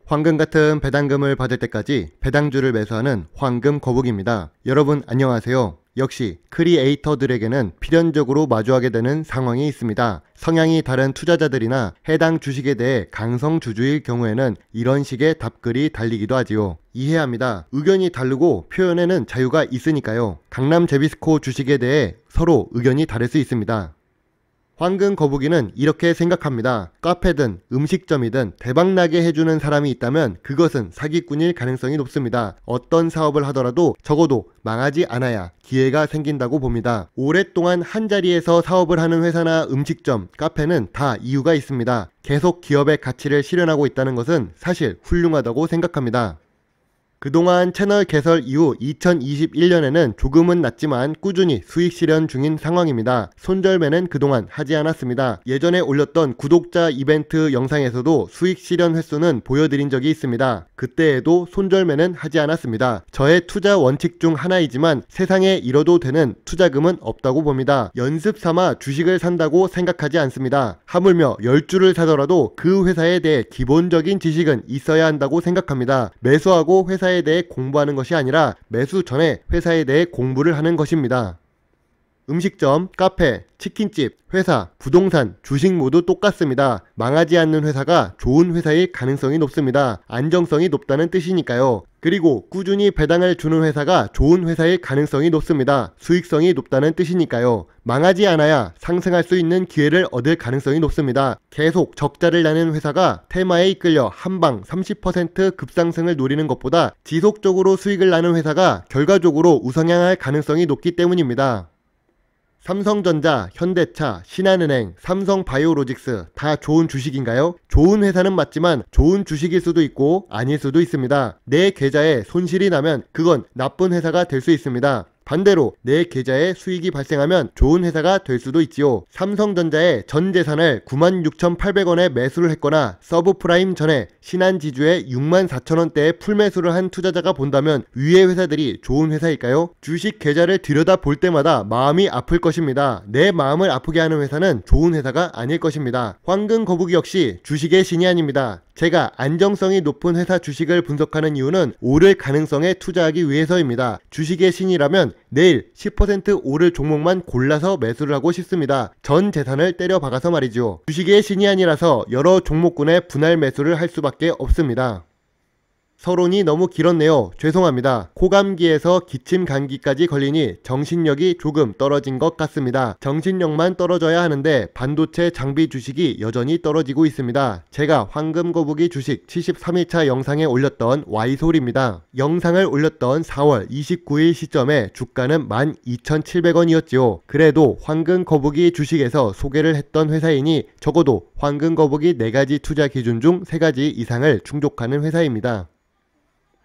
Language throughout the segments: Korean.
황금 같은 배당금을 받을 때까지 배당주를 매수하는 황금 거북입니다. 여러분 안녕하세요. 역시 크리에이터들에게는 필연적으로 마주하게 되는 상황이 있습니다. 성향이 다른 투자자들이나 해당 주식에 대해 강성주주일 경우에는 이런 식의 답글이 달리기도 하지요. 이해합니다. 의견이 다르고 표현에는 자유가 있으니까요. 강남 제비스코 주식에 대해 서로 의견이 다를 수 있습니다. 황금 거북이는 이렇게 생각합니다. 카페든 음식점이든 대박나게 해주는 사람이 있다면 그것은 사기꾼일 가능성이 높습니다. 어떤 사업을 하더라도 적어도 망하지 않아야 기회가 생긴다고 봅니다. 오랫동안 한자리에서 사업을 하는 회사나 음식점, 카페는 다 이유가 있습니다. 계속 기업의 가치를 실현하고 있다는 것은 사실 훌륭하다고 생각합니다. 그동안 채널 개설 이후 2021년에는 조금은 낮지만 꾸준히 수익 실현 중인 상황입니다. 손절매는 그동안 하지 않았습니다. 예전에 올렸던 구독자 이벤트 영상에서도 수익 실현 횟수는 보여드린 적이 있습니다. 그때에도 손절매는 하지 않았습니다. 저의 투자 원칙 중 하나이지만 세상에 잃어도 되는 투자금은 없다고 봅니다. 연습 삼아 주식을 산다고 생각하지 않습니다. 하물며 10주를 사더라도 그 회사에 대해 기본적인 지식은 있어야 한다고 생각합니다. 매수하고 회사에 대해 공부하는 것이 아니라 매수 전에 회사에 대해 공부를 하는 것입니다. 음식점, 카페, 치킨집, 회사, 부동산, 주식 모두 똑같습니다. 망하지 않는 회사가 좋은 회사일 가능성이 높습니다. 안정성이 높다는 뜻이니까요. 그리고 꾸준히 배당을 주는 회사가 좋은 회사일 가능성이 높습니다. 수익성이 높다는 뜻이니까요. 망하지 않아야 상승할 수 있는 기회를 얻을 가능성이 높습니다. 계속 적자를 내는 회사가 테마에 이끌려 한방 30% 급상승을 노리는 것보다 지속적으로 수익을 나는 회사가 결과적으로 우상향할 가능성이 높기 때문입니다. 삼성전자, 현대차, 신한은행, 삼성바이오로직스 다 좋은 주식인가요? 좋은 회사는 맞지만 좋은 주식일 수도 있고 아닐 수도 있습니다. 내 계좌에 손실이 나면 그건 나쁜 회사가 될 수 있습니다. 반대로 내 계좌에 수익이 발생하면 좋은 회사가 될 수도 있지요. 삼성전자의 전 재산을 96,800원에 매수를 했거나 서브프라임 전에 신한지주에 64,000원대에 풀매수를 한 투자자가 본다면 위의 회사들이 좋은 회사일까요? 주식 계좌를 들여다볼 때마다 마음이 아플 것입니다. 내 마음을 아프게 하는 회사는 좋은 회사가 아닐 것입니다. 황금 거북이 역시 주식의 신이 아닙니다. 제가 안정성이 높은 회사 주식을 분석하는 이유는 오를 가능성에 투자하기 위해서입니다. 주식의 신이라면 내일 10% 오를 종목만 골라서 매수를 하고 싶습니다. 전 재산을 때려 박아서 말이죠. 주식의 신이 아니라서 여러 종목군에 분할 매수를 할 수밖에 없습니다. 서론이 너무 길었네요. 죄송합니다. 코감기에서 기침 감기까지 걸리니 정신력이 조금 떨어진 것 같습니다. 정신력만 떨어져야 하는데 반도체 장비 주식이 여전히 떨어지고 있습니다. 제가 황금 거북이 주식 73일차 영상에 올렸던 Y솔입니다. 영상을 올렸던 4월 29일 시점에 주가는 12,700원이었지요. 그래도 황금 거북이 주식에서 소개를 했던 회사이니 적어도 황금 거북이 4가지 투자 기준 중 3가지 이상을 충족하는 회사입니다.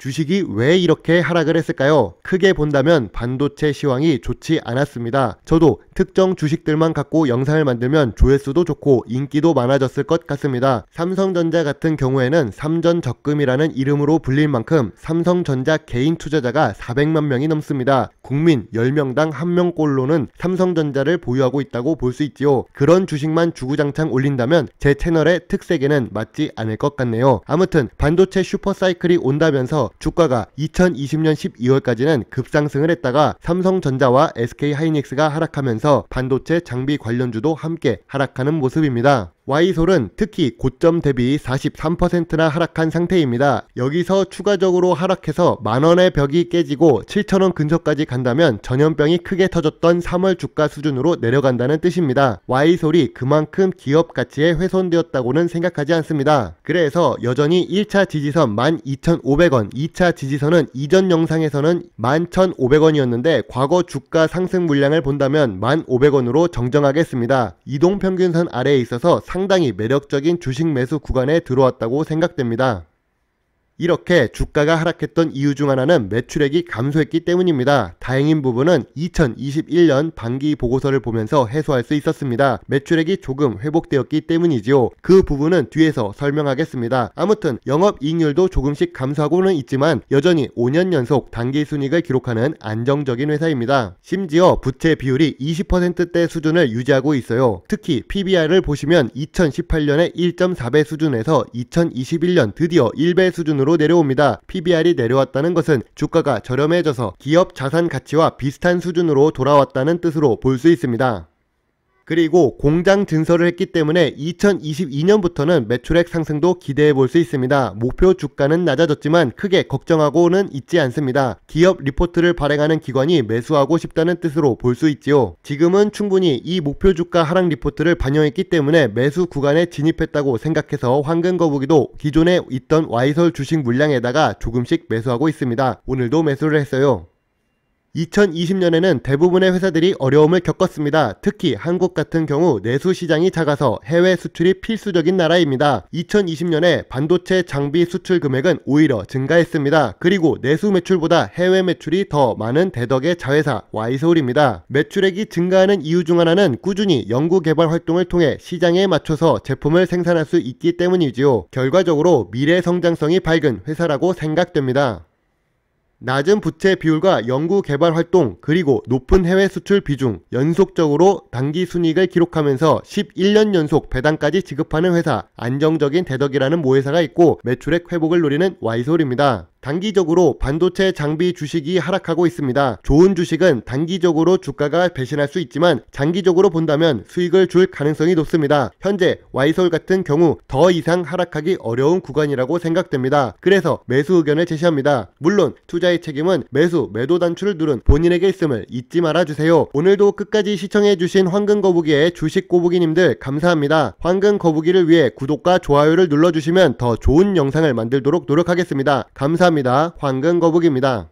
주식이 왜 이렇게 하락을 했을까요? 크게 본다면 반도체 시황이 좋지 않았습니다. 저도 특정 주식들만 갖고 영상을 만들면 조회수도 좋고 인기도 많아졌을 것 같습니다. 삼성전자 같은 경우에는 삼전적금이라는 이름으로 불릴 만큼 삼성전자 개인 투자자가 400만 명이 넘습니다. 국민 10명당 1명꼴로는 삼성전자를 보유하고 있다고 볼 수 있지요. 그런 주식만 주구장창 올린다면 제 채널의 특색에는 맞지 않을 것 같네요. 아무튼 반도체 슈퍼사이클이 온다면서 주가가 2020년 12월까지는 급상승을 했다가 삼성전자와 SK하이닉스가 하락하면서 반도체 장비 관련주도 함께 하락하는 모습입니다. Y솔은 특히 고점 대비 43%나 하락한 상태입니다. 여기서 추가적으로 하락해서 만원의 벽이 깨지고 7,000원 근처까지 간다면 전염병이 크게 터졌던 3월 주가 수준으로 내려간다는 뜻입니다. Y솔이 그만큼 기업 가치에 훼손되었다고는 생각하지 않습니다. 그래서 여전히 1차 지지선 12,500원, 2차 지지선은 이전 영상에서는 11,500원이었는데 과거 주가 상승 물량을 본다면 1,500원으로 정정하겠습니다. 이동평균선 아래에 있어서 상당히 매력적인 주식 매수 구간에 들어왔다고 생각됩니다. 이렇게 주가가 하락했던 이유 중 하나는 매출액이 감소했기 때문입니다. 다행인 부분은 2021년 반기 보고서를 보면서 해소할 수 있었습니다. 매출액이 조금 회복되었기 때문이지요. 그 부분은 뒤에서 설명하겠습니다. 아무튼 영업이익률도 조금씩 감소하고는 있지만 여전히 5년 연속 단기순이익을 기록하는 안정적인 회사입니다. 심지어 부채 비율이 20%대 수준을 유지하고 있어요. 특히 PBR을 보시면 2018년에 1.4배 수준에서 2021년 드디어 1배 수준으로 내려옵니다. PBR이 내려왔다는 것은 주가가 저렴해져서 기업 자산 가치와 비슷한 수준으로 돌아왔다는 뜻으로 볼 수 있습니다. 그리고 공장 증설을 했기 때문에 2022년부터는 매출액 상승도 기대해 볼 수 있습니다. 목표 주가는 낮아졌지만 크게 걱정하고는 있지 않습니다. 기업 리포트를 발행하는 기관이 매수하고 싶다는 뜻으로 볼 수 있지요. 지금은 충분히 이 목표 주가 하락 리포트를 반영했기 때문에 매수 구간에 진입했다고 생각해서 황금거북이도 기존에 있던 와이솔 주식 물량에다가 조금씩 매수하고 있습니다. 오늘도 매수를 했어요. 2020년에는 대부분의 회사들이 어려움을 겪었습니다. 특히 한국 같은 경우 내수 시장이 작아서 해외 수출이 필수적인 나라입니다. 2020년에 반도체 장비 수출 금액은 오히려 증가했습니다. 그리고 내수 매출보다 해외 매출이 더 많은 대덕의 자회사 와이솔입니다. 매출액이 증가하는 이유 중 하나는 꾸준히 연구개발 활동을 통해 시장에 맞춰서 제품을 생산할 수 있기 때문이지요. 결과적으로 미래 성장성이 밝은 회사라고 생각됩니다. 낮은 부채 비율과 연구 개발 활동 그리고 높은 해외 수출 비중, 연속적으로 단기 순이익을 기록하면서 11년 연속 배당까지 지급하는 회사, 안정적인 대덕이라는 모회사가 있고 매출액 회복을 노리는 와이솔입니다. 단기적으로 반도체 장비 주식이 하락하고 있습니다. 좋은 주식은 단기적으로 주가가 배신할 수 있지만 장기적으로 본다면 수익을 줄 가능성이 높습니다. 현재 와이솔 같은 경우 더 이상 하락하기 어려운 구간이라고 생각됩니다. 그래서 매수 의견을 제시합니다. 물론 투자의 책임은 매수, 매도 단추를 누른 본인에게 있음을 잊지 말아주세요. 오늘도 끝까지 시청해주신 황금거북이의 주식꼬북이님들 감사합니다. 황금거북이를 위해 구독과 좋아요를 눌러주시면 더 좋은 영상을 만들도록 노력하겠습니다. 감사합니다. 황금거북입니다.